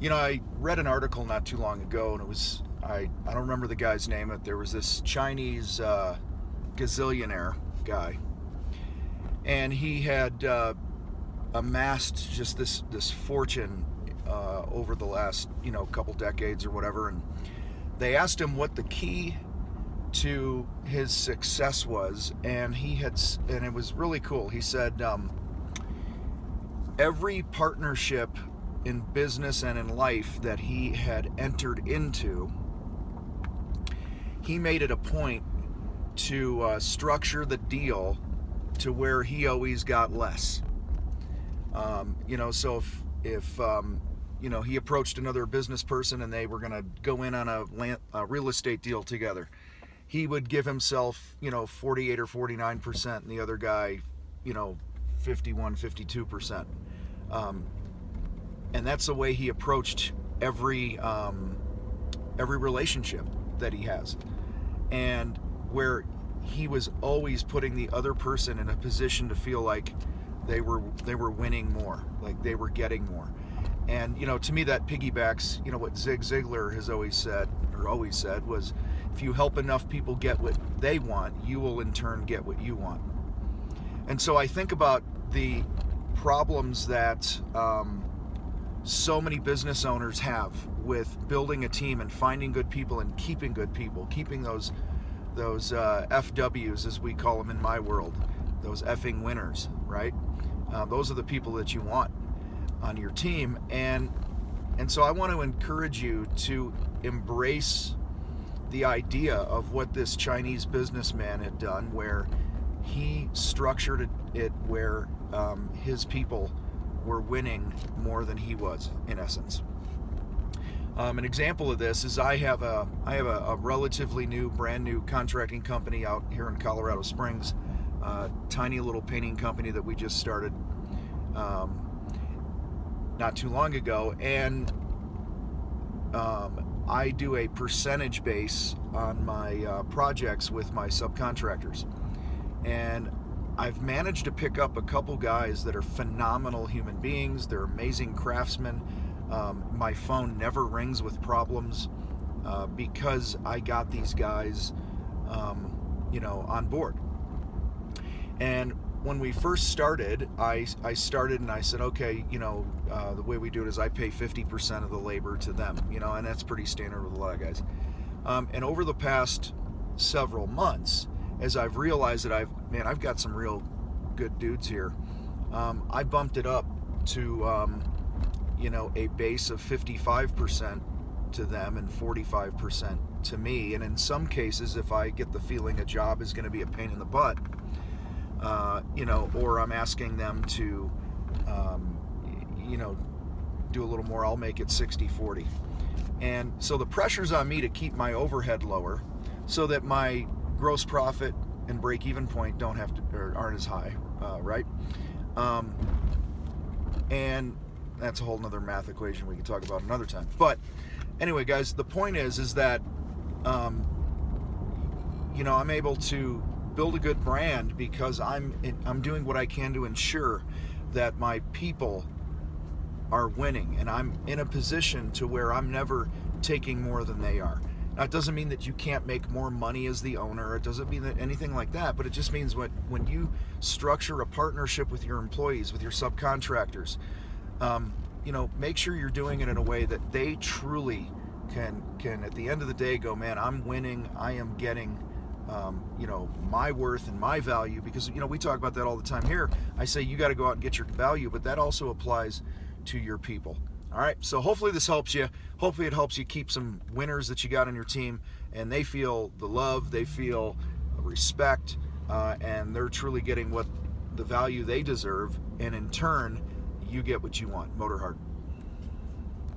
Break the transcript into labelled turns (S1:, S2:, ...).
S1: I read an article not too long ago, and it was I don't remember the guy's name, but there was this Chinese gazillionaire guy, and he had amassed just this fortune over the last couple decades or whatever. And they asked him what the key to his success was, and and it was really cool. He said every partnership in business and in life that he had entered into, he made it a point to structure the deal to where he always got less. So if he approached another business person and they were going to go in on a real estate deal together, he would give himself 48 or 49%, and the other guy 51, 52%. And that's the way he approached every relationship that he has, and where he was always putting the other person in a position to feel like they were winning more, like they were getting more. And to me, that piggybacks what Zig Ziglar has always said was, if you help enough people get what they want, you will in turn get what you want. And so I think about the problems that so many business owners have with building a team and finding good people and keeping good people, keeping those FWs, as we call them in my world, those effing winners, right? Those are the people that you want on your team. And so I want to encourage you to embrace the idea of what this Chinese businessman had done, where he structured it where his people were winning more than he was, in essence. An example of this is I have a relatively brand new contracting company out here in Colorado Springs, tiny little painting company that we just started not too long ago, and I do a percentage base on my projects with my subcontractors, and I've managed to pick up a couple guys that are phenomenal human beings. They're amazing craftsmen. My phone never rings with problems because I got these guys, on board. And when we first started, I started and I said, okay, the way we do it is I pay 50% of the labor to them, and that's pretty standard with a lot of guys. And over the past several months, as I've realized that I've got some real good dudes here, I bumped it up to a base of 55% to them and 45% to me. And in some cases, if I get the feeling a job is going to be a pain in the butt, or I'm asking them to do a little more, I'll make it 60-40. And so the pressure's on me to keep my overhead lower so that my gross profit and break-even point aren't as high, right? And that's a whole nother math equation we can talk about another time. But anyway, guys, the point is that I'm able to build a good brand because I'm doing what I can to ensure that my people are winning, and I'm in a position to where I'm never taking more than they are. Now, it doesn't mean that you can't make more money as the owner. It doesn't mean that anything like that, but it just means when you structure a partnership with your employees, with your subcontractors, make sure you're doing it in a way that they truly can at the end of the day go, man, I'm winning. I am getting, my worth and my value, because, we talk about that all the time here. I say you got to go out and get your value, but that also applies to your people. All right, so hopefully this helps you. Hopefully it helps you keep some winners that you got on your team, and they feel the love, they feel respect, and they're truly getting the value they deserve, and in turn, you get what you want. Motor Hard.